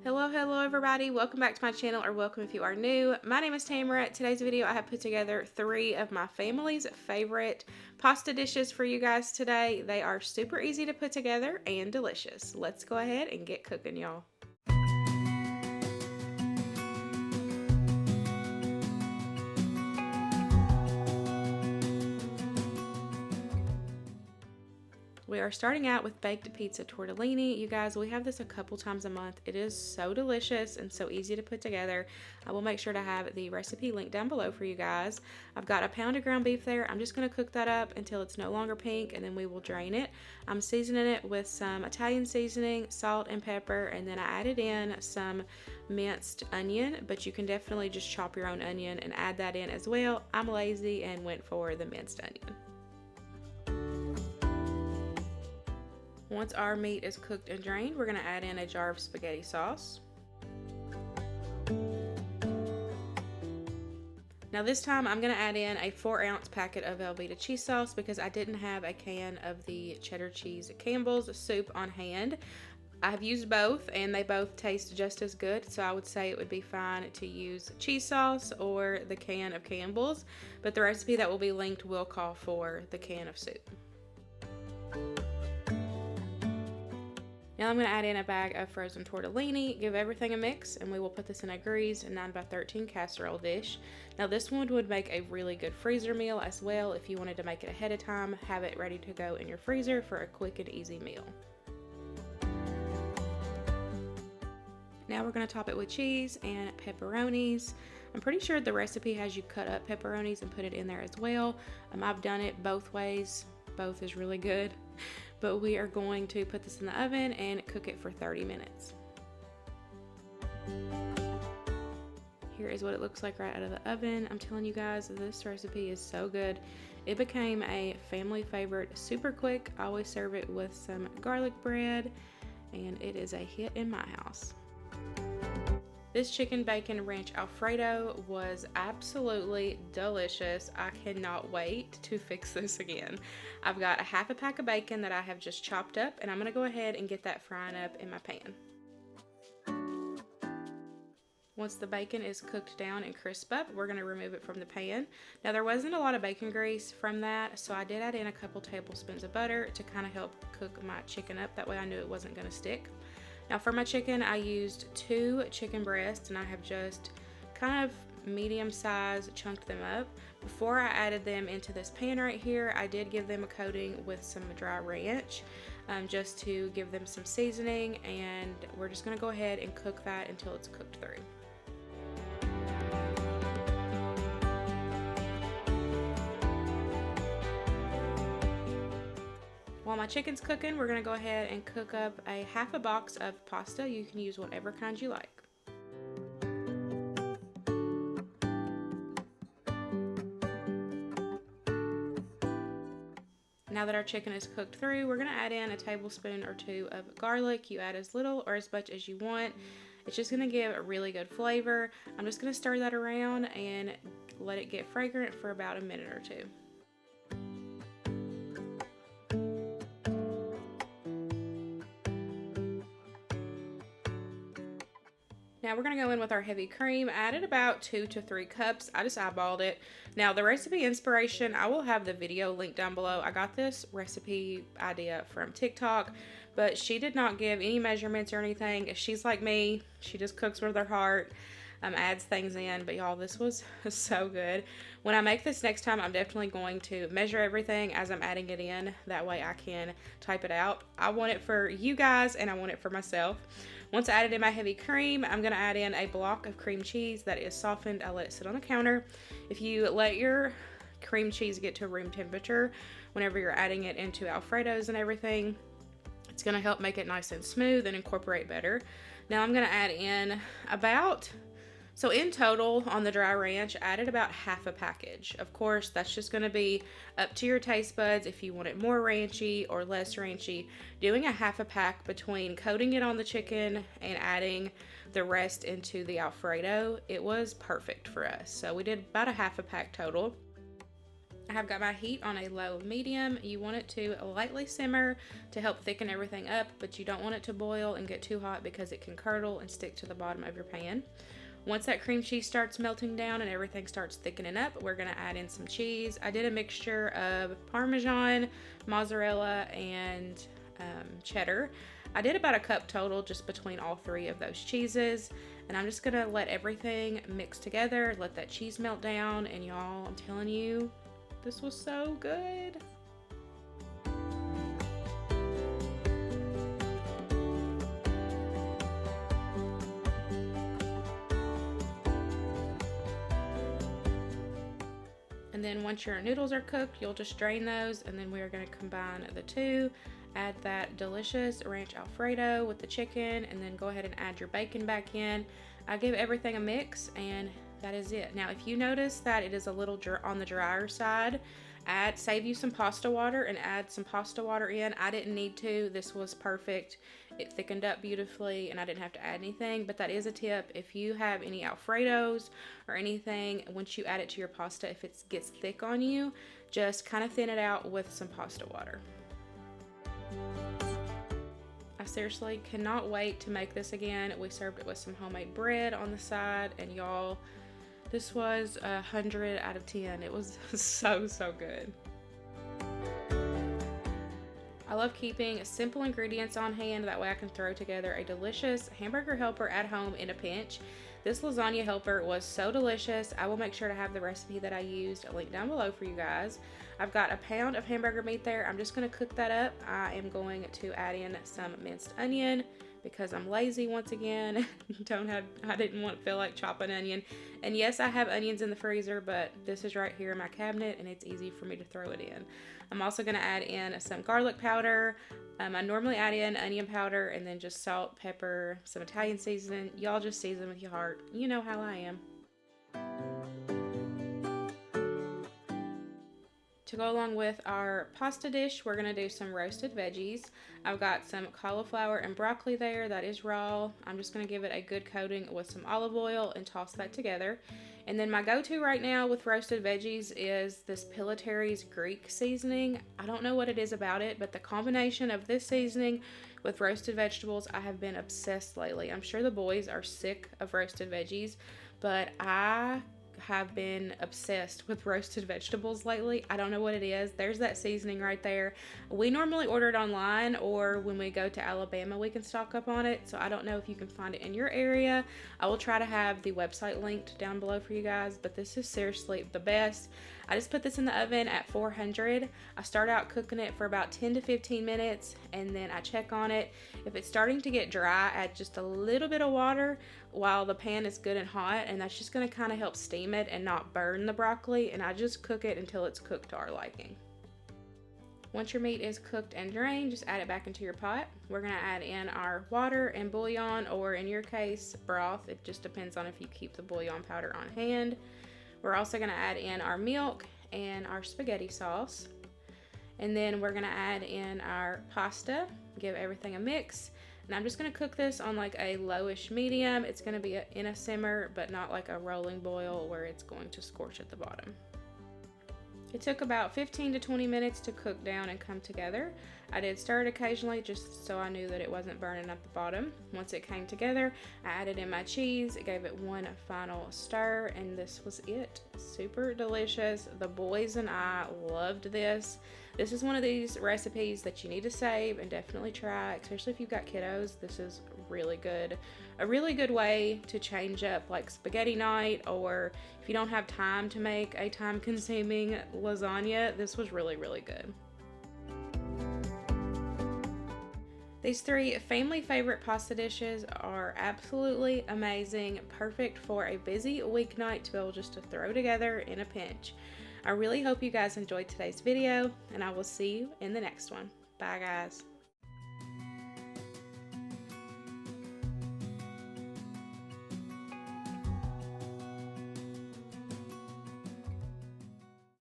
Hello everybody, welcome back to my channel, or welcome if you are new. My name is Tamara. Today's video I have put together 3 of my family's favorite pasta dishes for you guys today. They are super easy to put together and delicious. Let's go ahead and get cooking, y'all. We are starting out with baked pizza tortellini. You guys, we have this a couple times a month. It is so delicious and so easy to put together. I will make sure to have the recipe linked down below for you guys. I've got a pound of ground beef there. I'm just going to cook that up until it's no longer pink, and then we will drain it. I'm seasoning it with some Italian seasoning, salt and pepper, and then I added in some minced onion, but you can definitely just chop your own onion and add that in as well. I'm lazy and went for the minced onion. Once our meat is cooked and drained, we're going to add in a jar of spaghetti sauce. Now this time I'm going to add in a 4-ounce packet of Velveeta cheese sauce because I didn't have a can of the cheddar cheese Campbell's soup on hand. I have used both and they both taste just as good, so I would say it would be fine to use cheese sauce or the can of Campbell's, but the recipe that will be linked will call for the can of soup. Now I'm going to add in a bag of frozen tortellini, give everything a mix, and we will put this in a greased 9x13 casserole dish. Now this one would make a really good freezer meal as well. If you wanted to make it ahead of time, have it ready to go in your freezer for a quick and easy meal. Now we're going to top it with cheese and pepperonis. I'm pretty sure the recipe has you cut up pepperonis and put it in there as well. I've done it both ways. Both is really good. But we are going to put this in the oven and cook it for 30 minutes. Here is what it looks like right out of the oven. I'm telling you guys, this recipe is so good. It became a family favorite, super quick. I always serve it with some garlic bread, and it is a hit in my house. This chicken bacon ranch Alfredo was absolutely delicious. I cannot wait to fix this again. I've got a half a pack of bacon that I have just chopped up, and I'm gonna go ahead and get that frying up in my pan. Once the bacon is cooked down and crisp up, we're gonna remove it from the pan. Now there wasn't a lot of bacon grease from that, so I did add in a couple tablespoons of butter to kind of help cook my chicken up. That way I knew it wasn't gonna stick. Now for my chicken, I used 2 chicken breasts, and I have just kind of medium size chunked them up. Before I added them into this pan right here, I did give them a coating with some dry ranch just to give them some seasoning, and we're just gonna go ahead and cook that until it's cooked through. While my chicken's cooking, we're gonna go ahead and cook up a half a box of pasta. You can use whatever kind you like. Now that our chicken is cooked through, we're gonna add in a tablespoon or 2 of garlic. You add as little or as much as you want. It's just gonna give a really good flavor. I'm just gonna stir that around and let it get fragrant for about a minute or 2. Now we're going to go in with our heavy cream. I added about 2 to 3 cups. I just eyeballed it. Now the recipe inspiration, I will have the video linked down below. I got this recipe idea from TikTok, but she did not give any measurements or anything. She's like me. She just cooks with her heart, adds things in. But y'all, this was so good. When I make this next time, I'm definitely going to measure everything as I'm adding it in. That way I can type it out. I want it for you guys and I want it for myself. Once I added in my heavy cream, I'm going to add in a block of cream cheese that is softened. I let it sit on the counter. If you let your cream cheese get to room temperature whenever you're adding it into Alfredos and everything, it's going to help make it nice and smooth and incorporate better. Now I'm going to add in so in total on the dry ranch, I added about half a package. Of course, that's just going to be up to your taste buds if you want it more ranchy or less ranchy. Doing a half a pack between coating it on the chicken and adding the rest into the Alfredo, it was perfect for us. So we did about a half a pack total. I have got my heat on a low medium. You want it to lightly simmer to help thicken everything up, but you don't want it to boil and get too hot because it can curdle and stick to the bottom of your pan. Once that cream cheese starts melting down and everything starts thickening up, we're gonna add in some cheese. I did a mixture of Parmesan, mozzarella, and cheddar. I did about a cup total just between all three of those cheeses. And I'm just gonna let everything mix together, let that cheese melt down, and y'all, I'm telling you, this was so good. And then once your noodles are cooked, you'll just drain those, and then we are going to combine the two. Add that delicious ranch Alfredo with the chicken, and then go ahead and add your bacon back in. I give everything a mix, and that is it. Now, if you notice that it is a little on the drier side, save you some pasta water and add some pasta water in. I didn't need to. This was perfect. It thickened up beautifully, and I didn't have to add anything, but that is a tip. If you have any Alfredos or anything, once you add it to your pasta, if it gets thick on you, just kind of thin it out with some pasta water. I seriously cannot wait to make this again. We served it with some homemade bread on the side, and y'all, this was 100 out of 10. It was so good. I love keeping simple ingredients on hand, that way I can throw together a delicious Hamburger Helper at home in a pinch. This lasagna helper was so delicious. I will make sure to have the recipe that I used linked down below for you guys. I've got a pound of hamburger meat there. I'm just going to cook that up. I am going to add in some minced onion because I'm lazy once again. I didn't feel like chopping onion. And yes, I have onions in the freezer, but this is right here in my cabinet and it's easy for me to throw it in. I'm also going to add in some garlic powder. I normally add in onion powder and then just salt, pepper, some Italian seasoning. Y'all just season with your heart. You know how I am. To go along with our pasta dish, we're going to do some roasted veggies. I've got some cauliflower and broccoli there that is raw. I'm just going to give it a good coating with some olive oil and toss that together. And then my go-to right now with roasted veggies is this Pilleteri's Greek seasoning. I don't know what it is about it, but the combination of this seasoning with roasted vegetables, I have been obsessed lately. I'm sure the boys are sick of roasted veggies, but I have been obsessed with roasted vegetables lately. I don't know what it is. There's that seasoning right there. We normally order it online, or when we go to Alabama we can stock up on it, so I don't know if you can find it in your area. I will try to have the website linked down below for you guys, but this is seriously the best. I just put this in the oven at 400. I start out cooking it for about 10 to 15 minutes, and then I check on it. If it's starting to get dry, add just a little bit of water while the pan is good and hot, and that's just going to kind of help steam it and not burn the broccoli, and I just cook it until it's cooked to our liking. Once your meat is cooked and drained, just add it back into your pot. We're going to add in our water and bouillon, or in your case, broth. It just depends on if you keep the bouillon powder on hand. We're also going to add in our milk and our spaghetti sauce. And then we're going to add in our pasta, give everything a mix. And I'm just going to cook this on like a lowish medium. It's going to be in a simmer, but not like a rolling boil where it's going to scorch at the bottom. It took about 15 to 20 minutes to cook down and come together. I did stir it occasionally just so I knew that it wasn't burning at the bottom. Once it came together, I added in my cheese, gave it one final stir, and this was it. Super delicious. The boys and I loved this. This is one of these recipes that you need to save and definitely try, especially if you've got kiddos. This is really good. A really good way to change up like spaghetti night, or if you don't have time to make a time-consuming lasagna, this was really good. These three family favorite pasta dishes are absolutely amazing, perfect for a busy weeknight to be able just to throw together in a pinch. I really hope you guys enjoyed today's video, and I will see you in the next one. Bye guys.